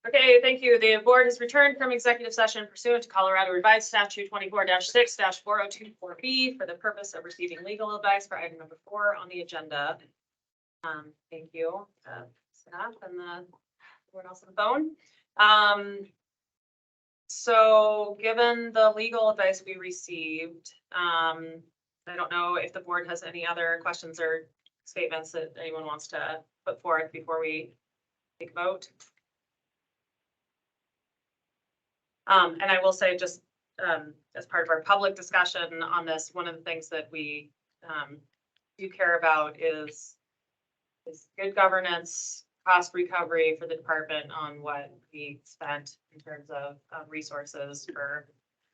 Okay, thank you. The board has returned from executive session pursuant to Colorado Revised Statute 24-6-4024B for the purpose of receiving legal advice for item number 4 on the agenda. Thank you, staff and the board else on the phone. So given the legal advice we received, I don't know if the board has any other questions or statements that anyone wants to put forth before we take a vote. And I will say, just as part of our public discussion on this, one of the things that we do care about is good governance, cost recovery for the department on what we spent in terms of resources for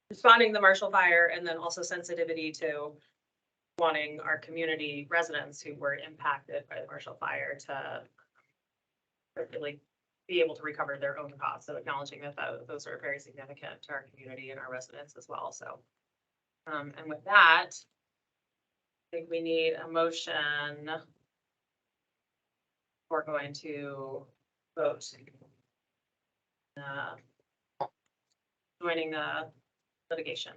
responding to the Marshall Fire, and then also sensitivity to wanting our community residents who were impacted by the Marshall Fire to really be able to recover their own costs. So acknowledging that those are very significant to our community and our residents as well. So, and with that, I think we need a motion. We're going to vote. Joining the litigation.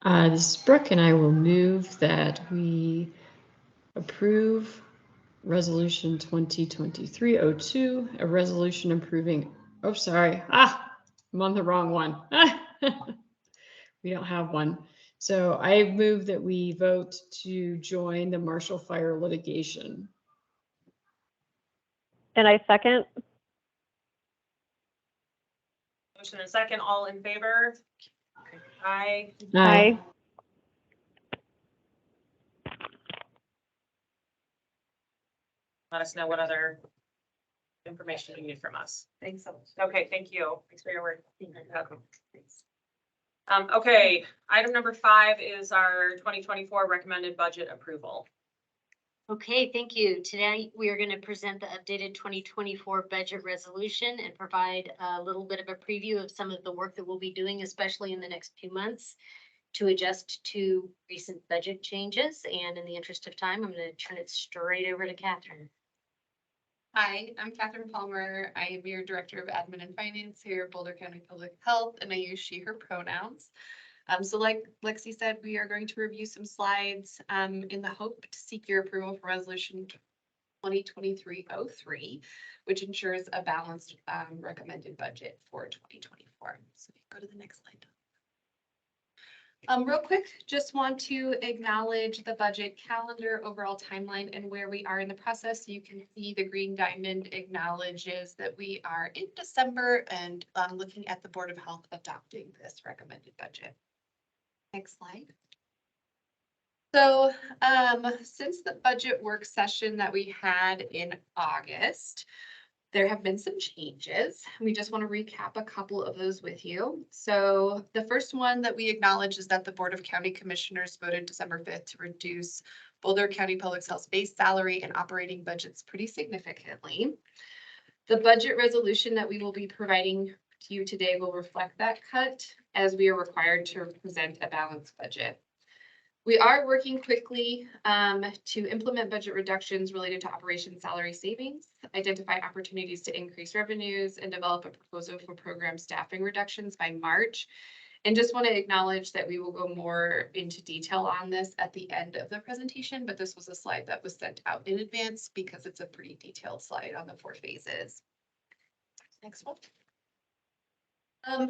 This is Brooke, and I will move that we approve resolution 2023-02, a resolution improving, oh, sorry. I'm on the wrong one. We don't have one. So I move that we vote to join the Marshall Fire litigation. And I second. Motion and second, all in favor? Aye. Aye. Let us know what other information you need from us. Thanks so much. Okay, thank you. Thanks for your work. Thanks. Okay, item number 5 is our 2024 recommended budget approval. Okay, thank you. Today, we are going to present the updated 2024 budget resolution and provide a little bit of a preview of some of the work that we'll be doing, especially in the next few months, to adjust to recent budget changes. And in the interest of time, I'm going to turn it straight over to Catherine. Hi, I'm Catherine Palmer. I am your Director of Admin and Finance here at Boulder County Public Health, and I use she, her pronouns. So like Lexi said, we are going to review some slides in the hope to seek your approval for Resolution 2023-03, which ensures a balanced recommended budget for 2024. So go to the next slide. Real quick, just want to acknowledge the budget calendar, overall timeline, and where we are in the process. You can see the green diamond acknowledges that we are in December and looking at the Board of Health adopting this recommended budget. Next slide. So since the budget work session that we had in August, there have been some changes. We just want to recap a couple of those with you. So the first one that we acknowledge is that the Board of County Commissioners voted December 5th to reduce Boulder County Public Health's base salary and operating budgets pretty significantly. The budget resolution that we will be providing to you today will reflect that cut, as we are required to present a balanced budget. We are working quickly to implement budget reductions related to operation salary savings, identify opportunities to increase revenues, and develop a proposal for program staffing reductions by March. And just want to acknowledge that we will go more into detail on this at the end of the presentation, but this was a slide that was sent out in advance because it's a pretty detailed slide on the 4 phases. Next one.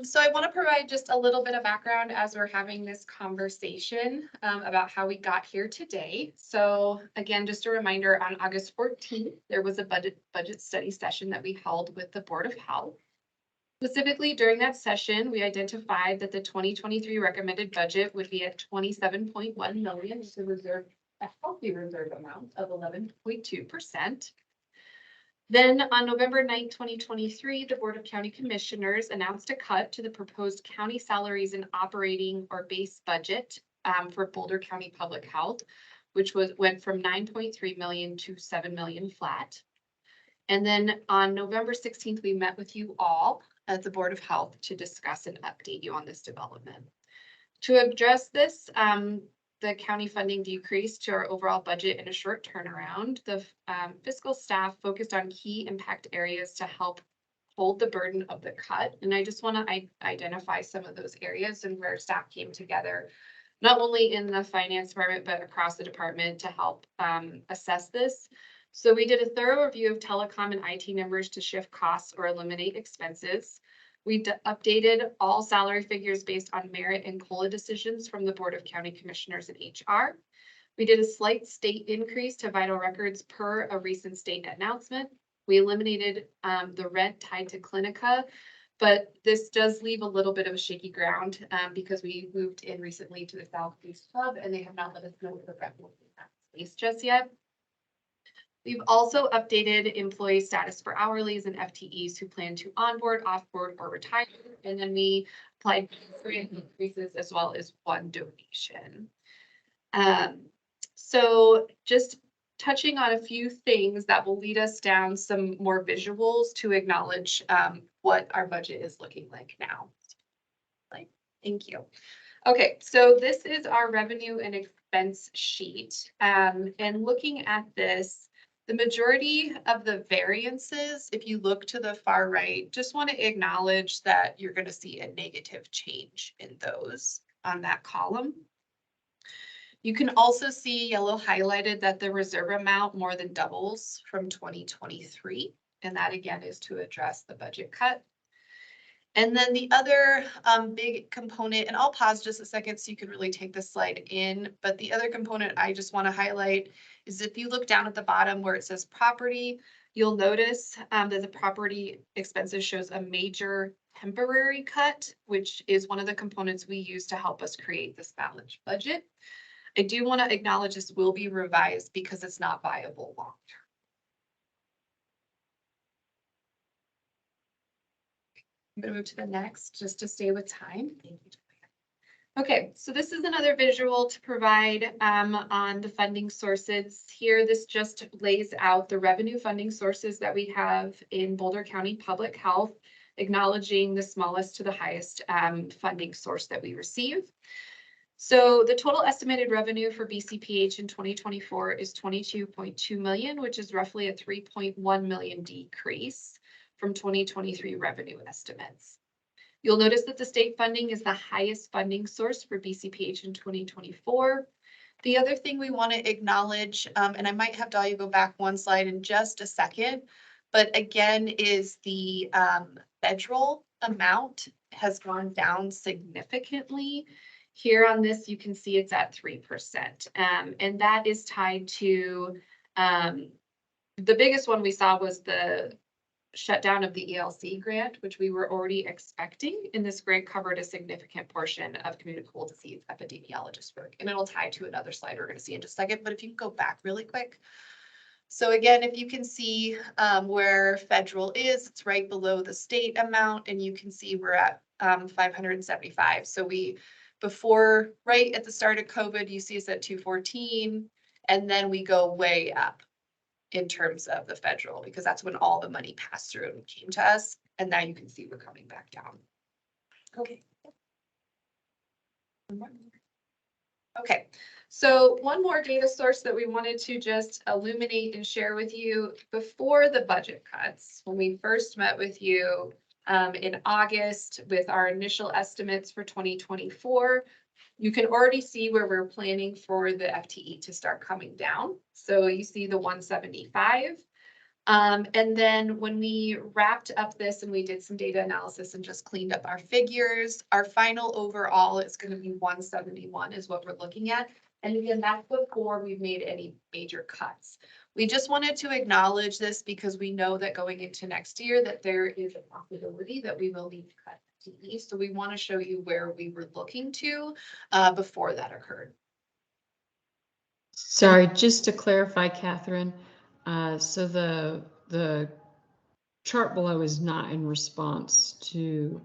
So I want to provide just a little bit of background as we're having this conversation about how we got here today. So again, just a reminder, on August 14th, there was a budget study session that we held with the Board of Health. Specifically, during that session, we identified that the 2023 recommended budget would be at $27.1 million, to reserve a healthy reserve amount of 11.2%. Then on November 9, 2023, the Board of County Commissioners announced a cut to the proposed county salaries and operating or base budget for Boulder County Public Health, which went from 9.3 million to 7 million flat. And then on November 16th, we met with you all at the Board of Health to discuss and update you on this development. To address this, the county funding decreased to our overall budget in a short turnaround. The fiscal staff focused on key impact areas to help hold the burden of the cut. And I just want to identify some of those areas and where staff came together, not only in the finance department, but across the department to help assess this. So we did a thorough review of telecom and IT numbers to shift costs or eliminate expenses. We updated all salary figures based on merit and COLA decisions from the Board of County Commissioners and HR. We did a slight state increase to vital records per a recent state announcement. We eliminated the rent tied to Clinica, but this does leave a little bit of a shaky ground because we moved in recently to the Southeast Hub and they have not let us know what the rent will be in that space just yet. We've also updated employee status for hourlies and FTEs who plan to onboard, offboard, or retire. And then we applied grant increases as well as one donation. So just touching on a few things that will lead us down some more visuals to acknowledge what our budget is looking like now. Thank you. Okay, so this is our revenue and expense sheet. And looking at this, the majority of the variances, if you look to the far right, just want to acknowledge that you're going to see a negative change in those on that column. You can also see yellow highlighted that the reserve amount more than doubles from 2023. And that again is to address the budget cut. And then the other big component, and I'll pause just a second so you can really take this slide in, but the other component I just want to highlight is if you look down at the bottom where it says property, you'll notice that the property expenses shows a major temporary cut, which is one of the components we use to help us create this balanced budget. I do want to acknowledge this will be revised because it's not viable long term. I'm going to move to the next just to stay with time. Thank you. Okay, so this is another visual to provide on the funding sources here. This just lays out the revenue funding sources that we have in Boulder County Public Health, acknowledging the smallest to the highest funding source that we receive. So the total estimated revenue for BCPH in 2024 is 22.2 million, which is roughly a 3.1 million decrease from 2023 revenue estimates. You'll notice that the state funding is the highest funding source for BCPH in 2024. The other thing we want to acknowledge, and I might have Dahlia go back one slide in just a second, but again, is the federal amount has gone down significantly. Here on this, you can see it's at 3%. And that is tied to, the biggest one we saw was the shutdown of the ELC grant, which we were already expecting. And this grant covered a significant portion of communicable disease epidemiologist work. And it'll tie to another slide we're going to see in just a second. But if you can go back really quick. So again, if you can see where federal is, it's right below the state amount. And you can see we're at 575. So before, right at the start of COVID, you see us at 214. And then we go way up in terms of the federal, because that's when all the money passed through and came to us. And now you can see we're coming back down. Okay. Okay, so one more data source that we wanted to just illuminate and share with you before the budget cuts. When we first met with you in August with our initial estimates for 2024, you can already see where we're planning for the FTE to start coming down. So you see the 175. And then when we wrapped up this and we did some data analysis and just cleaned up our figures, our final overall is going to be 171 is what we're looking at. And again, that's before we've made any major cuts. We just wanted to acknowledge this because we know that going into next year that there is a possibility that we will need to cut FTE. So we want to show you where we were looking to before that occurred. Sorry, just to clarify, Catherine, so the chart below is not in response to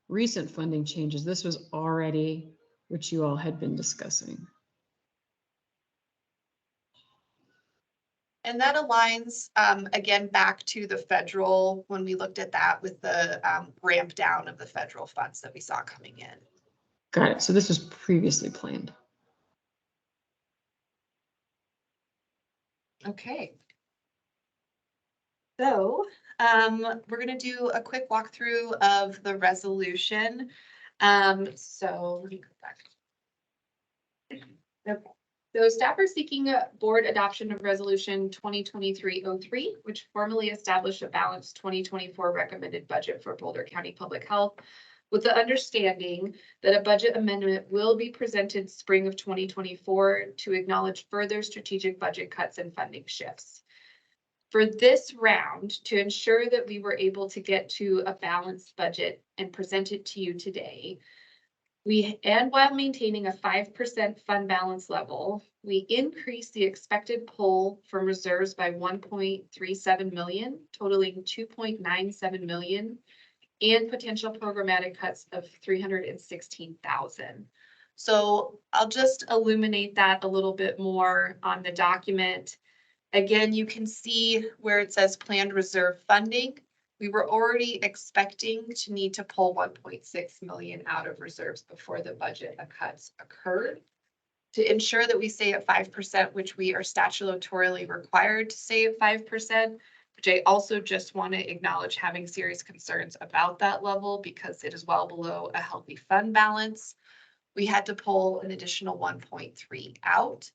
recent funding changes. This was already what you all had been discussing. And that aligns, again, back to the federal, when we looked at that with the ramp down of the federal funds that we saw coming in. Got it. So this was previously planned. Okay. So, we're gonna do a quick walkthrough of the resolution. So let me go back. Okay. So staff are seeking a board adoption of resolution 2023-03, which formally established a balanced 2024 recommended budget for Boulder County Public Health, with the understanding that a budget amendment will be presented spring of 2024 to acknowledge further strategic budget cuts and funding shifts. For this round, to ensure that we were able to get to a balanced budget and present it to you today, and while maintaining a 5% fund balance level, we increased the expected pull from reserves by 1.37 million, totaling 2.97 million, and potential programmatic cuts of 316,000. So I'll just illuminate that a little bit more on the document. Again, you can see where it says planned reserve funding. We were already expecting to need to pull 1.6 million out of reserves before the budget cuts occurred. To ensure that we stay at 5%, which we are statutorily required to stay at 5%, which I also just want to acknowledge having serious concerns about that level because it is well below a healthy fund balance. We had to pull an additional 1.3 out.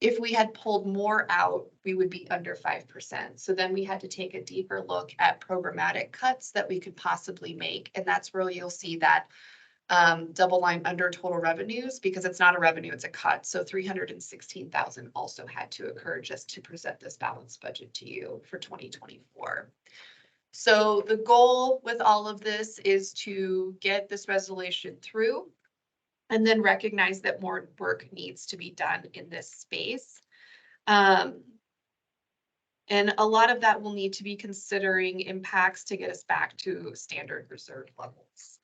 If we had pulled more out, we would be under 5%. So then we had to take a deeper look at programmatic cuts that we could possibly make. And that's where you'll see that double line under total revenues, because it's not a revenue, it's a cut. So 316,000 also had to occur just to present this balanced budget to you for 2024. So the goal with all of this is to get this resolution through and then recognize that more work needs to be done in this space. And a lot of that will need to be considering impacts to get us back to standard reserve levels.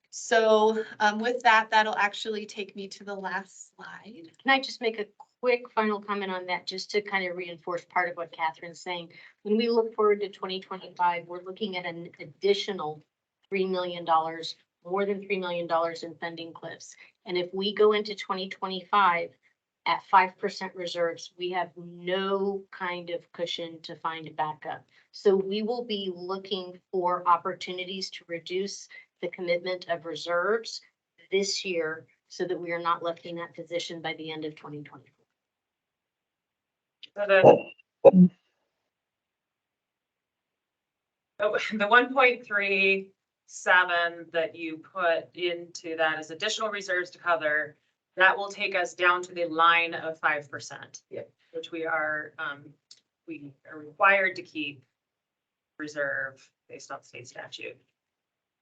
So with that, that'll actually take me to the last slide. Can I just make a quick final comment on that, just to kind of reinforce part of what Catherine's saying? When we look forward to 2025, we're looking at an additional $3 million, more than $3 million in funding cliffs. And if we go into 2025 at 5% reserves, we have no kind of cushion to find it back up. So we will be looking for opportunities to reduce the commitment of reserves this year so that we are not left in that position by the end of 2024. The 1.37 that you put into that as additional reserves to cover, that will take us down to the line of 5%. Yep. Which we are required to keep reserve based on state statute.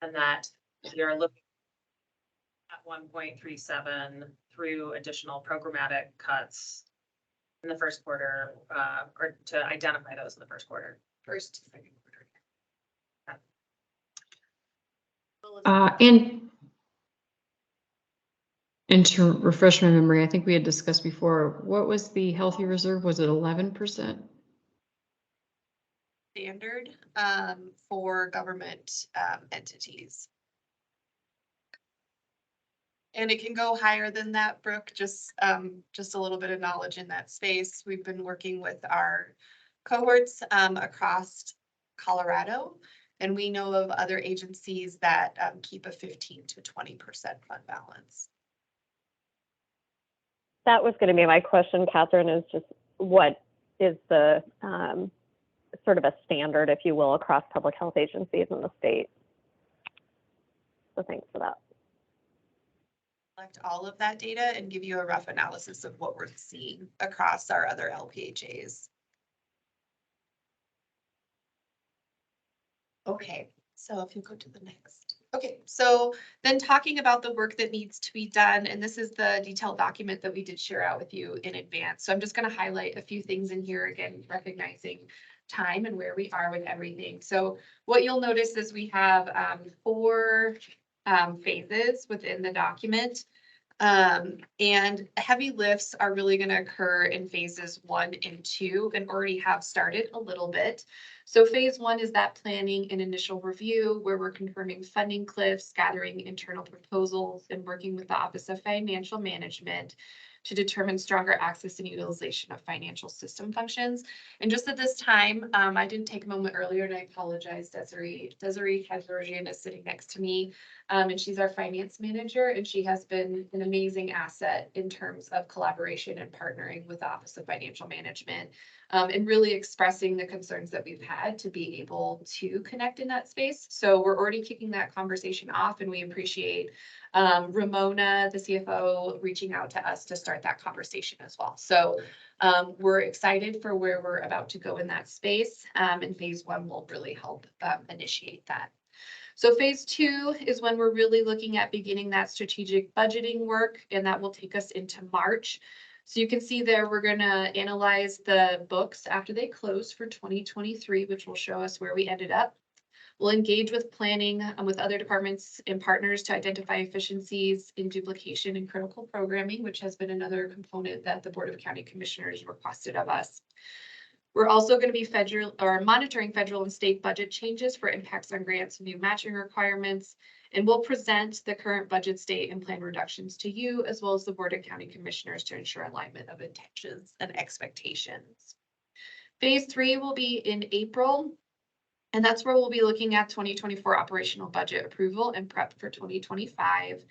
And that we are looking at 1.37 through additional programmatic cuts in the first quarter, or to identify those in the first quarter. First to second quarter. And to refresh my memory, I think we had discussed before, what was the healthy reserve? Was it 11%? Standard for government entities. And it can go higher than that, Brooke, just a little bit of knowledge in that space. We've been working with our cohorts across Colorado, and we know of other agencies that keep a 15 to 20% fund balance. That was going to be my question, Catherine, is just what is the sort of a standard, if you will, across public health agencies in the state? So thanks for that. Collect all of that data and give you a rough analysis of what we're seeing across our other LPHAs. Okay, so if you go to the next. Okay, so then talking about the work that needs to be done, and this is the detailed document that we did share out with you in advance. So I'm just going to highlight a few things in here, again, recognizing time and where we are with everything. So what you'll notice is we have 4 phases within the document. And heavy lifts are really going to occur in phases 1 and 2 and already have started a little bit. So phase 1 is that planning and initial review where we're confirming funding cliffs, gathering internal proposals, and working with the Office of Financial Management to determine stronger access and utilization of financial system functions. And just at this time, I didn't take a moment earlier, and I apologize. Desiree Kazarjian is sitting next to me, and she's our finance manager, and she has been an amazing asset in terms of collaboration and partnering with the Office of Financial Management, and really expressing the concerns that we've had to be able to connect in that space. So we're already kicking that conversation off, and we appreciate Ramona, the CFO, reaching out to us to start that conversation as well. So we're excited for where we're about to go in that space, and phase one will really help initiate that. So phase two is when we're really looking at beginning that strategic budgeting work, and that will take us into March. So you can see there, we're gonna analyze the books after they close for 2023, which will show us where we ended up. We'll engage with planning with other departments and partners to identify efficiencies in duplication and critical programming, which has been another component that the Board of County Commissioners requested of us. We're also going to be monitoring federal and state budget changes for impacts on grants and new matching requirements. And we'll present the current budget state and plan reductions to you, as well as the Board of County Commissioners, to ensure alignment of intentions and expectations. Phase 3 will be in April. And that's where we'll be looking at 2024 operational budget approval and prep for 2025.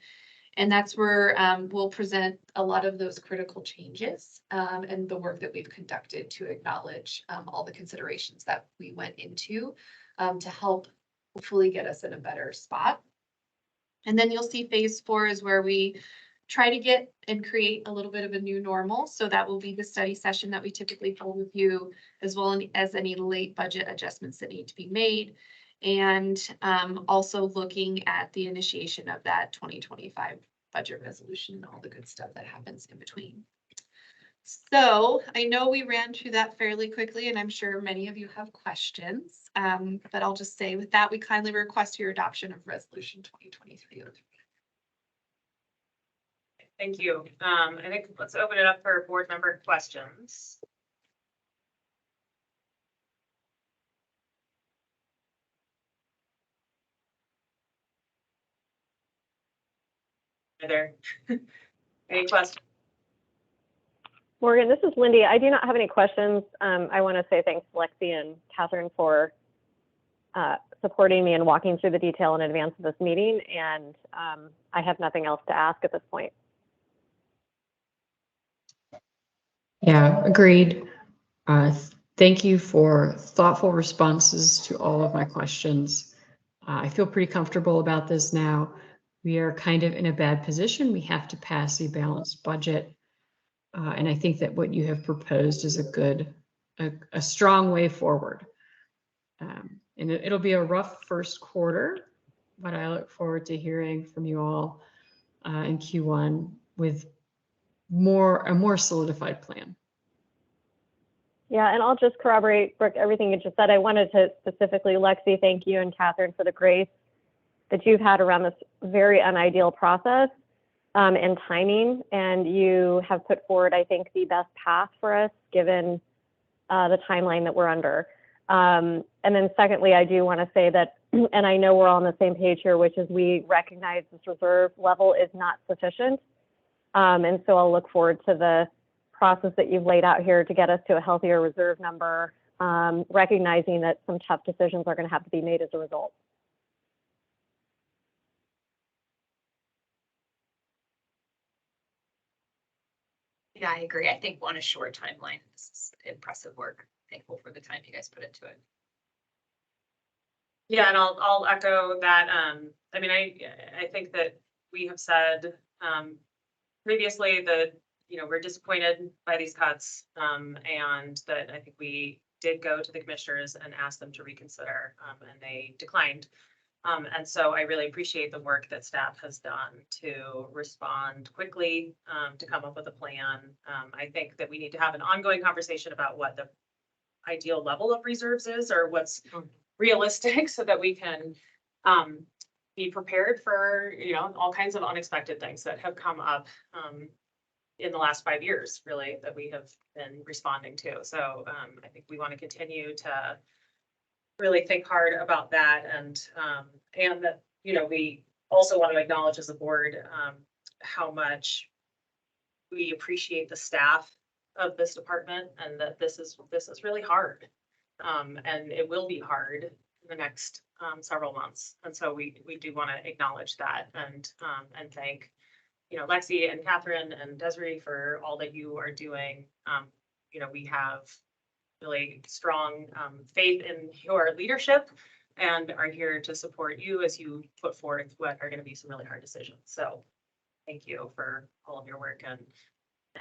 And that's where we'll present a lot of those critical changes and the work that we've conducted to acknowledge all the considerations that we went into to help hopefully get us in a better spot. And then you'll see phase 4 is where we try to get and create a little bit of a new normal. So that will be the study session that we typically hold with you, as well as any late budget adjustments that need to be made. And also looking at the initiation of that 2025 budget resolution and all the good stuff that happens in between. So I know we ran through that fairly quickly, and I'm sure many of you have questions, but I'll just say with that, we kindly request your adoption of resolution 2023-03. Thank you. I think let's open it up for board member questions. Are there any questions? Morgan, this is Lindy. I do not have any questions. I want to say thanks, Lexi and Catherine, for supporting me and walking through the detail in advance of this meeting. And I have nothing else to ask at this point. Yeah, agreed. Thank you for thoughtful responses to all of my questions. I feel pretty comfortable about this now. We are kind of in a bad position. We have to pass a balanced budget. And I think that what you have proposed is a strong way forward. And it'll be a rough first quarter, but I look forward to hearing from you all in Q1 with a more solidified plan. Yeah, and I'll just corroborate, Brooke, everything you just said. I wanted to specifically, Lexi, thank you, and Catherine, for the grace that you've had around this very unideal process and timing. And you have put forward, I think, the best path for us, given the timeline that we're under. And then secondly, I do want to say that, and I know we're all on the same page here, which is we recognize this reserve level is not sufficient. And so I'll look forward to the process that you've laid out here to get us to a healthier reserve number, recognizing that some tough decisions are going to have to be made as a result. Yeah, I agree. I think on a short timeline, this is impressive work. Thankful for the time you guys put into it. Yeah, and I'll echo that. I mean, I think that we have said previously that, you know, we're disappointed by these cuts, and that I think we did go to the commissioners and ask them to reconsider, and they declined. And so I really appreciate the work that staff has done to respond quickly, to come up with a plan. I think that we need to have an ongoing conversation about what the ideal level of reserves is, or what's realistic, so that we can be prepared for, you know, all kinds of unexpected things that have come up in the last 5 years, really, that we have been responding to. So I think we want to continue to really think hard about that, and that, you know, we also want to acknowledge as a board how much we appreciate the staff of this department and that this is really hard. And it will be hard in the next several months. And so we do want to acknowledge that and thank, Lexi and Catherine and Desiree for all that you are doing. We have really strong faith in your leadership and are here to support you as you put forth what are going to be some really hard decisions. So thank you for all of your work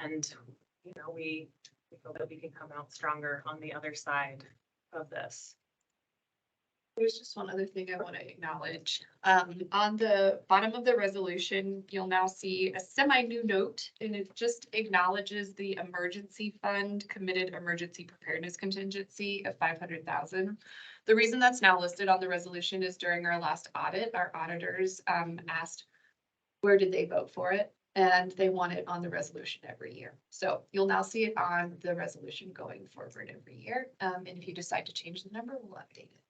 and we feel that we can come out stronger on the other side of this. There's just one other thing I want to acknowledge. On the bottom of the resolution, you'll now see a semi-new note, and it just acknowledges the emergency fund committed emergency preparedness contingency of 500,000. The reason that's now listed on the resolution is during our last audit, our auditors asked where did they vote for it, and they want it on the resolution every year. So you'll now see it on the resolution going forward every year. And if you decide to change the number, we'll update it.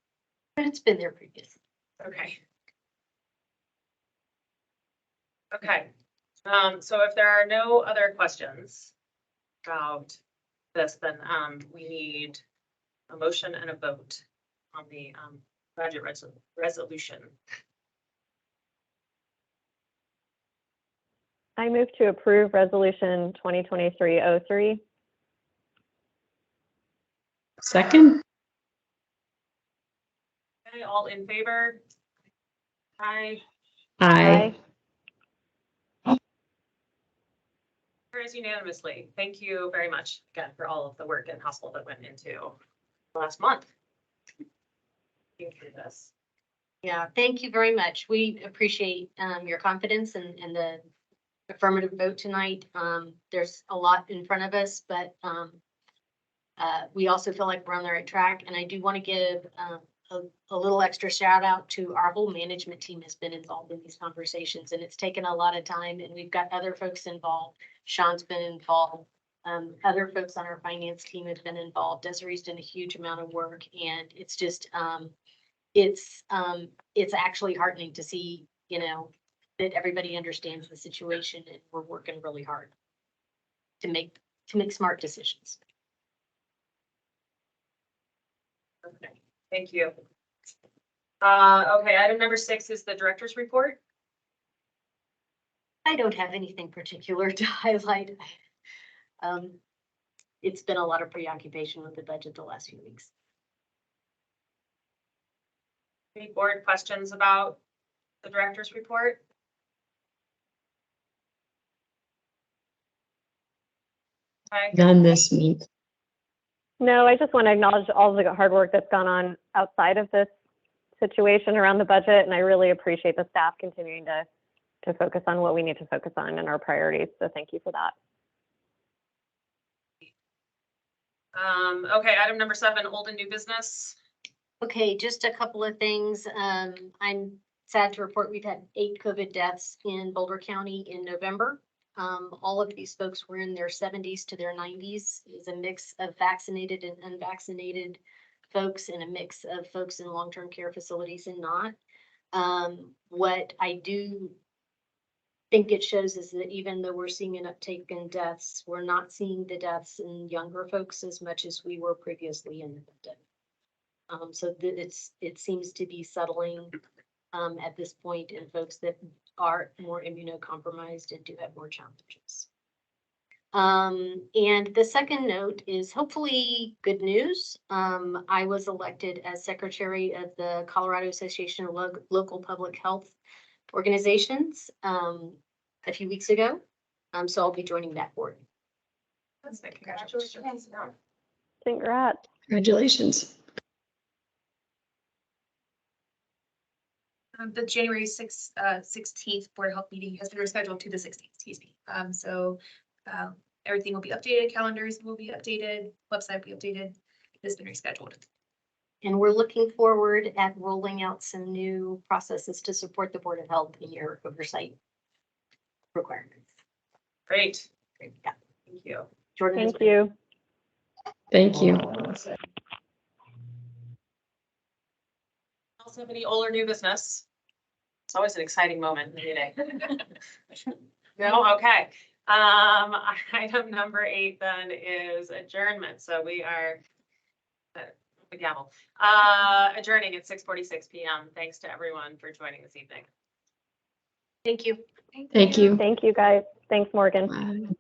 But it's been there previously. Okay. Okay. So if there are no other questions about this, then we need a motion and a vote on the budget resolution. I move to approve resolution 2023-03. Second? Okay, all in favor? Aye. Aye. Carries unanimously. Thank you very much again for all of the work and hustle that went into last month. Thinking through this. Yeah, thank you very much. We appreciate your confidence and the affirmative vote tonight. There's a lot in front of us, but we also feel like we're on the right track. And I do want to give a little extra shout out to our whole management team has been involved in these conversations, and it's taken a lot of time, and we've got other folks involved. Sean's been involved. Other folks on our finance team have been involved. Desiree's done a huge amount of work, and it's just it's actually heartening to see, that everybody understands the situation, and we're working really hard to make smart decisions. Okay, thank you. Okay, item number 6 is the director's report. I don't have anything particular to highlight. It's been a lot of preoccupation with the budget the last few weeks. Any board questions about the director's report? Okay. None this week. No, I just want to acknowledge all the hard work that's gone on outside of this situation around the budget, and I really appreciate the staff continuing to focus on what we need to focus on and our priorities. So thank you for that. Okay, item number 7, old and new business. Okay, just a couple of things. I'm sad to report we've had 8 COVID deaths in Boulder County in November. All of these folks were in their 70s to their 90s. It's a mix of vaccinated and unvaccinated folks and a mix of folks in long-term care facilities and not. What I do think it shows is that even though we're seeing an uptake in deaths, we're not seeing the deaths in younger folks as much as we were previously in the pandemic. So it seems to be settling at this point in folks that are more immunocompromised and do have more challenges. And the second note is hopefully good news. I was elected as secretary of the Colorado Association of Local Public Health Organizations a few weeks ago. So I'll be joining that board. Congratulations. Congrats. Congratulations. The January 16th Board of Health meeting has been rescheduled to the 16th, excuse me. So everything will be updated, calendars will be updated, website will be updated. It's been rescheduled. And we're looking forward at rolling out some new processes to support the Board of Health in your oversight requirements. Great. Yeah. Thank you. Jordan. Thank you. Thank you. Also have any old or new business? It's always an exciting moment in the day. No, okay. Item number 8 then is adjournment. So we are, the gavel, adjourning at 6:46 p.m. Thanks to everyone for joining this evening. Thank you. Thank you. Thank you, guys. Thanks, Morgan. Bye.